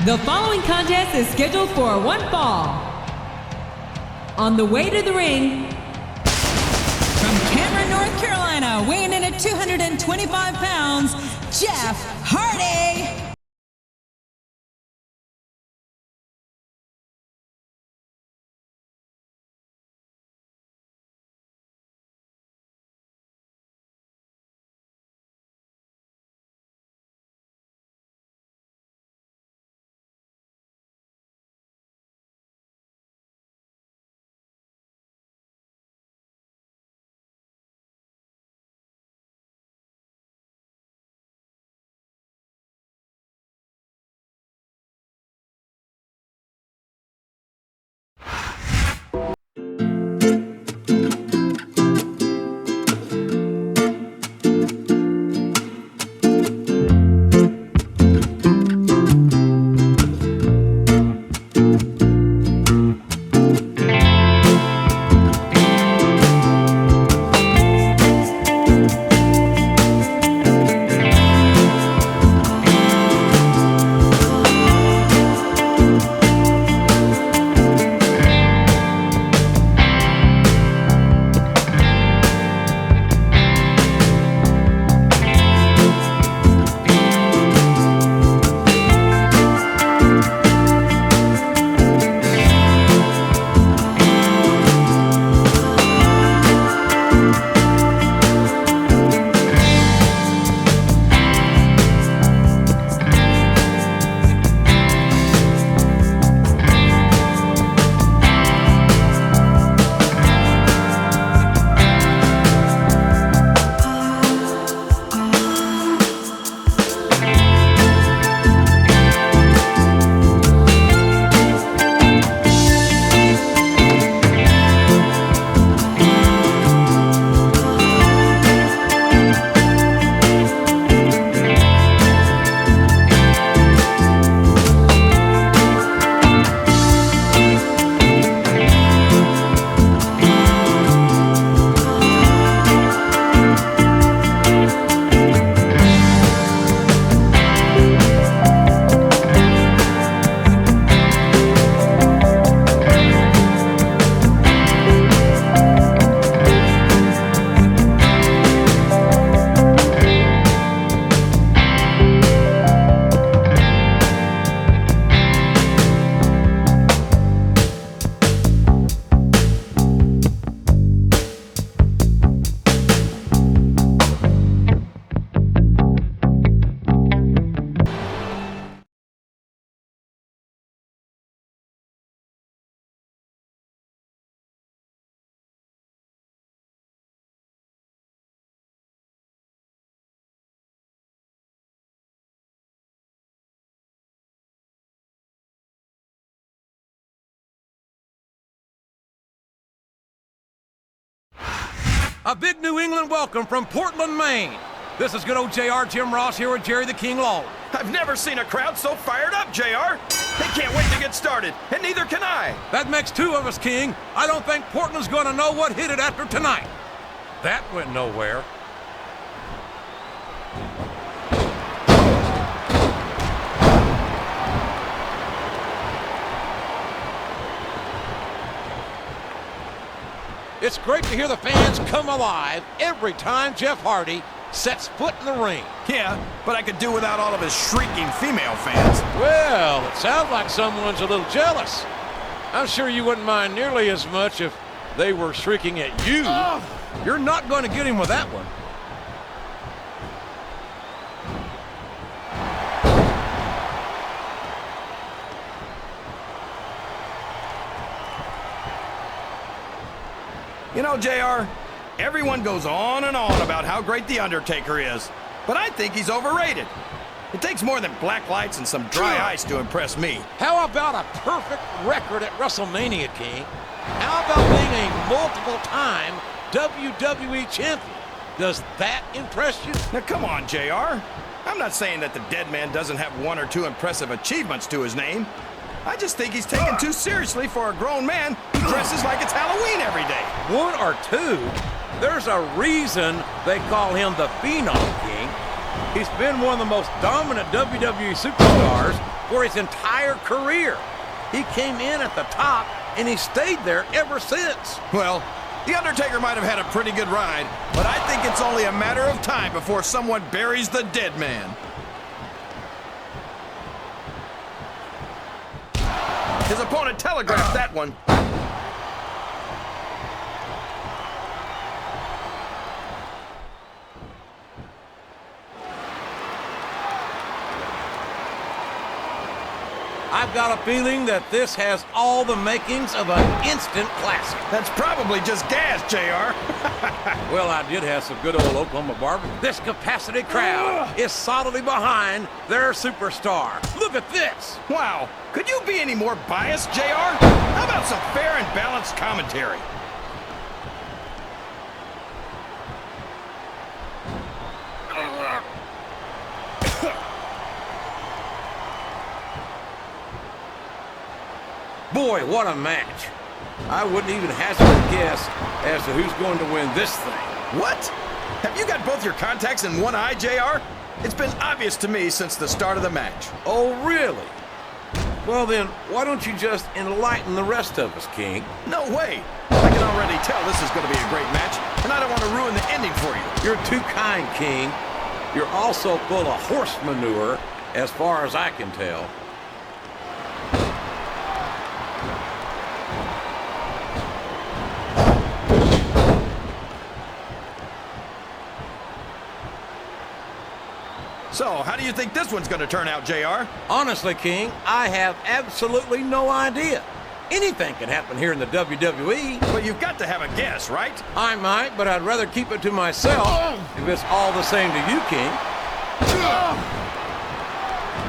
The following contest is scheduled for one fall. On the way to the ring, from Cameron, North Carolina, weighing in at 225 pounds, Jeff Hardy. A big New England welcome from Portland, Maine. This is good old JR Jim Ross here with Jerry the King Lawler. I've never seen a crowd so fired up, JR. They can't wait to get started, and neither can I. That makes two of us, King. I don't think Portland's going to know what hit it after tonight. That went nowhere. It's great to hear the fans come alive every time Jeff Hardy sets foot in the ring. Yeah, but I could do without all of his shrieking female fans. Well, it sounds like someone's a little jealous. I'm sure you wouldn't mind nearly as much if they were shrieking at you. Oh, you're not going to get him with that one. You know, JR, everyone goes on and on about how great The Undertaker is, but I think he's overrated. It takes more than black lights and some dry ice to impress me. How about a perfect record at WrestleMania, King? How about being a multiple-time WWE champion? Does that impress you? Now, come on, JR. I'm not saying that the dead man doesn't have one or two impressive achievements to his name. I just think he's taken too seriously for a grown man who dresses like it's Halloween every day. One or two? There's a reason they call him the Phenom King. He's been one of the most dominant WWE superstars for his entire career. He came in at the top, and he stayed there ever since. Well, The Undertaker might have had a pretty good ride, but I think it's only a matter of time before someone buries the dead man. His opponent telegraphed that one. I've got a feeling that this has all the makings of an instant classic. That's probably just gas, JR. Well, I did have some good old Oklahoma barbecue. This capacity crowd is solidly behind their superstar. Look at this. Wow, could you be any more biased, JR? How about some fair and balanced commentary? Boy, what a match. I wouldn't even hazard a guess as to who's going to win this thing. What? Have you got both your contacts in one eye, JR? It's been obvious to me since the start of the match. Oh, really? Well then, why don't you just enlighten the rest of us, King? No way. I can already tell this is going to be a great match, and I don't want to ruin the ending for you. You're too kind, King. You're also full of horse manure, as far as I can tell. So, how do you think this one's going to turn out, JR? Honestly, King, I have absolutely no idea. Anything can happen here in the WWE. But you've got to have a guess, right? I might, but I'd rather keep it to myself if it's all the same to you, King.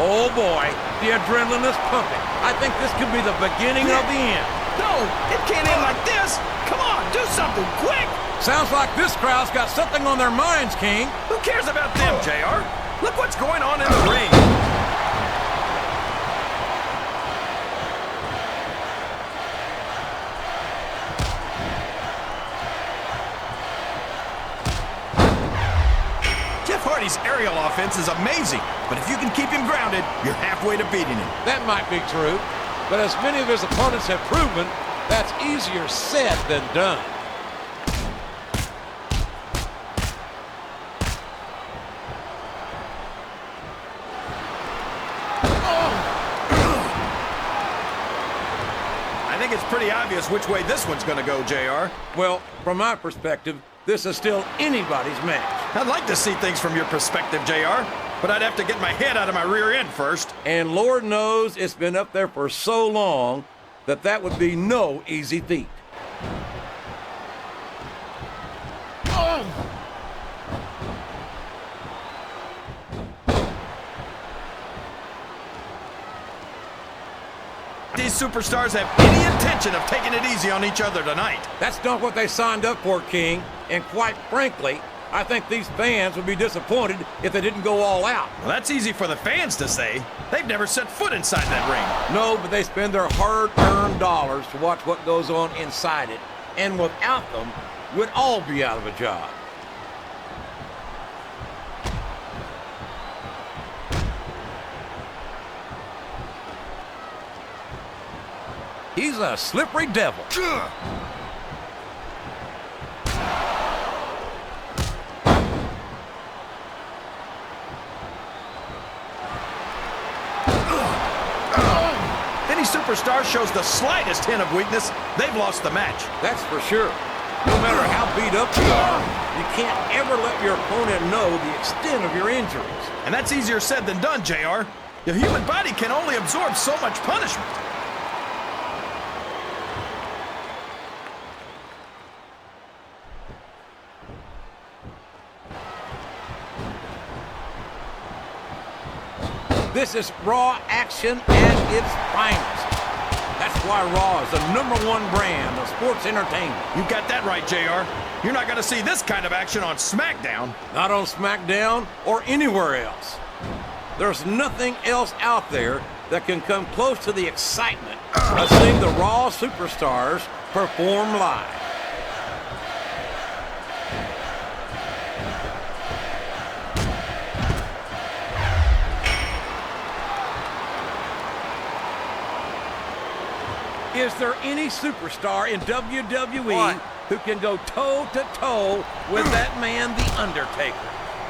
Oh boy, the adrenaline is pumping. I think this could be the beginning of the end. No, it can't end like this. Come on, do something quick. Sounds like this crowd's got something on their minds, King. Who cares about them, JR? Look what's going on in the ring. Jeff Hardy's aerial offense is amazing, but if you can keep him grounded, you're halfway to beating him. That might be true, but as many of his opponents have proven, that's easier said than done. I think it's pretty obvious which way this one's going to go, JR. Well, from my perspective, this is still anybody's match. I'd like to see things from your perspective, JR, but I'd have to get my head out of my rear end first. And Lord knows it's been up there for so long that that would be no easy feat. These superstars have any intention of taking it easy on each other tonight. That's not what they signed up for, King. And quite frankly, I think these fans would be disappointed if they didn't go all out. Well, that's easy for the fans to say. They've never set foot inside that ring. No, but they spend their hard-earned dollars to watch what goes on inside it. And without them, we'd all be out of a job. He's a slippery devil. Any superstar shows the slightest hint of weakness, they've lost the match. That's for sure. No matter how beat up you are, you can't ever let your opponent know the extent of your injuries. And that's easier said than done, JR. The human body can only absorb so much punishment. This is Raw action at its finest. That's why Raw is the #1 brand of sports entertainment. You got that right, JR. You're not going to see this kind of action on SmackDown. Not on SmackDown or anywhere else. There's nothing else out there that can come close to the excitement of seeing the Raw superstars perform live. Is there any superstar in WWE One. who can go toe-to-toe with that man, The Undertaker?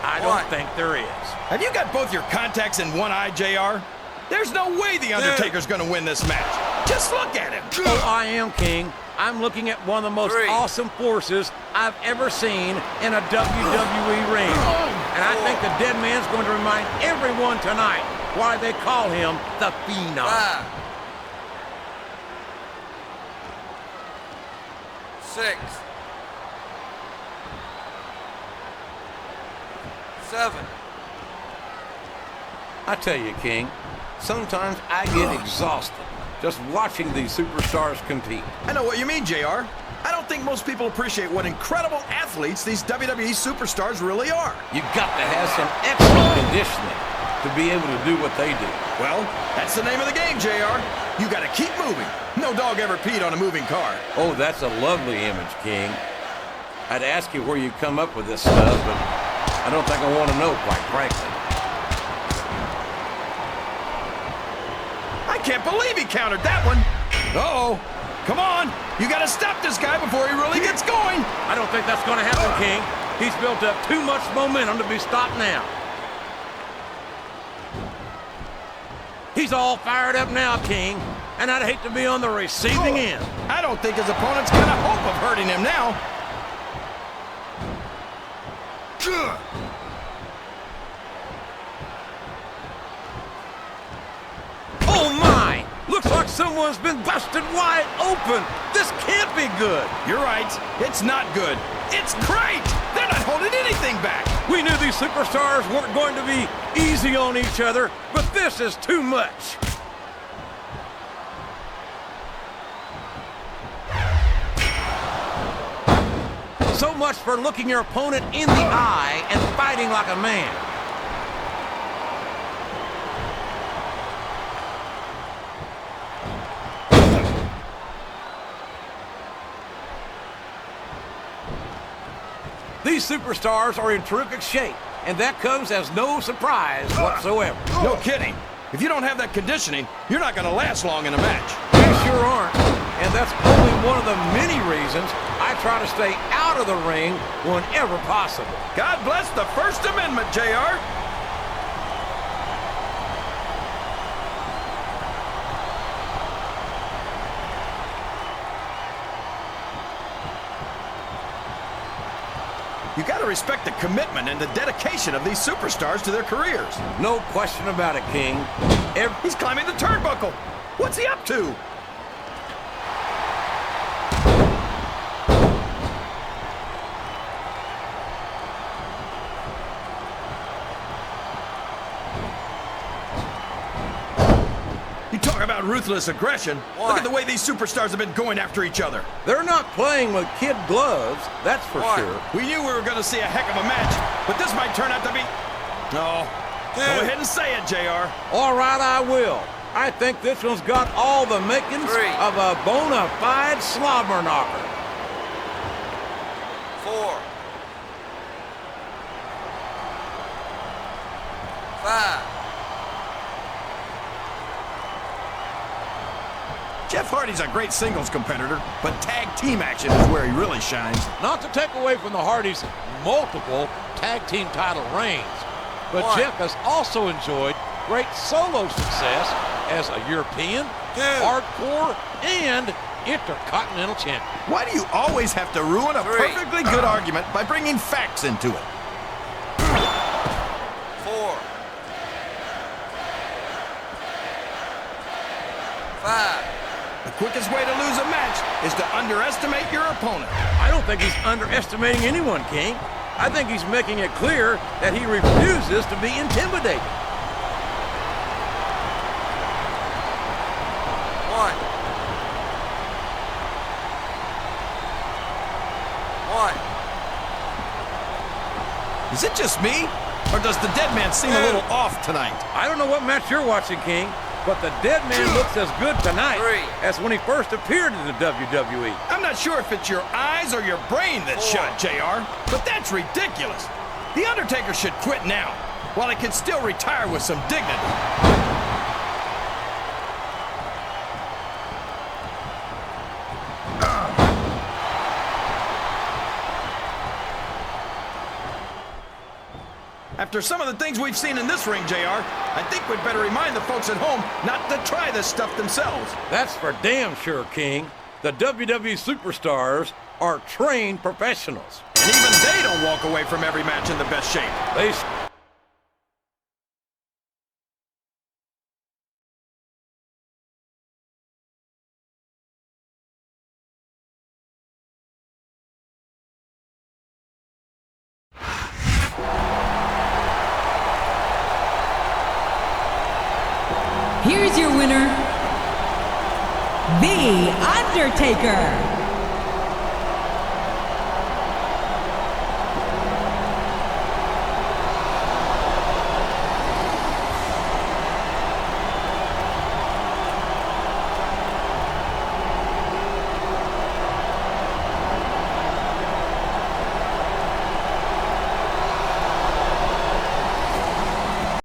I don't think there is. Have you got both your contacts in one eye, JR? There's no way The Undertaker's gonna win this match. Just look at him. Oh, I am, King. I'm looking at one of the most awesome forces I've ever seen in a WWE ring. And I think the dead man's going to remind everyone tonight why they call him the Phenom. 5, 6, 7. I tell you, King, sometimes I get exhausted just watching these superstars compete. I know what you mean, JR. I don't think most people appreciate what incredible athletes these WWE superstars really are. You've got to have some excellent conditioning to be able to do what they do. Well, that's the name of the game, JR. You gotta keep moving. No dog ever peed on a moving car. Oh, that's a lovely image, King. I'd ask you where you come up with this stuff, but I don't think I want to know, quite frankly. I can't believe he countered that one. Uh-oh. Come on. You got to stop this guy before he really gets going. I don't think that's going to happen, King. He's built up too much momentum to be stopped now. He's all fired up now, King, and I'd hate to be on the receiving end. I don't think his opponent's got a hope of hurting him now. Oh, my! Looks like someone's been busted wide open. This can't be good. You're right. It's not good. It's great. They're not holding anything back. We knew these superstars weren't going to be easy on each other, but this is too much. So much for looking your opponent in the eye and fighting like a man. These superstars are in terrific shape, and that comes as no surprise whatsoever. No kidding. If you don't have that conditioning, you're not going to last long in a match. They sure aren't, and that's only one of the many reasons I try to stay out of the ring whenever possible. God bless the First Amendment, JR. You got to respect the commitment and the dedication of these superstars to their careers. No question about it, King. He's climbing the turnbuckle. What's he up to? You talk about ruthless aggression. Look at the way these superstars have been going after each other. They're not playing with kid gloves, that's for sure. We knew we were going to see a heck of a match, but this might turn out to be... No. Go ahead and say it, JR. All right, I will. I think this one's got all the makings of a bona fide slobber knocker. 4, 5. Jeff Hardy's a great singles competitor, but tag team action is where he really shines. Not to take away from the Hardys' multiple tag team title reigns, but Jeff has also enjoyed great solo success as a European, hardcore, and intercontinental champion. Why do you always have to ruin a perfectly good argument by bringing facts into it? 4, 5. The quickest way to lose a match is to underestimate your opponent. I don't think he's underestimating anyone, King. I think he's making it clear that he refuses to be intimidated. 1, 1. Is it just me? Or does the dead man seem a little off tonight? I don't know what match you're watching, King, but the dead man looks as good tonight as when he first appeared in the WWE. I'm not sure if it's your eyes or your brain that's shut, JR, but that's ridiculous. The Undertaker should quit now, while he can still retire with some dignity. After some of the things we've seen in this ring, JR, I think we'd better remind the folks at home not to try this stuff themselves. That's for damn sure, King. The WWE superstars are trained professionals. And even they don't walk away from every match in the best shape. They Here's your winner, The Undertaker.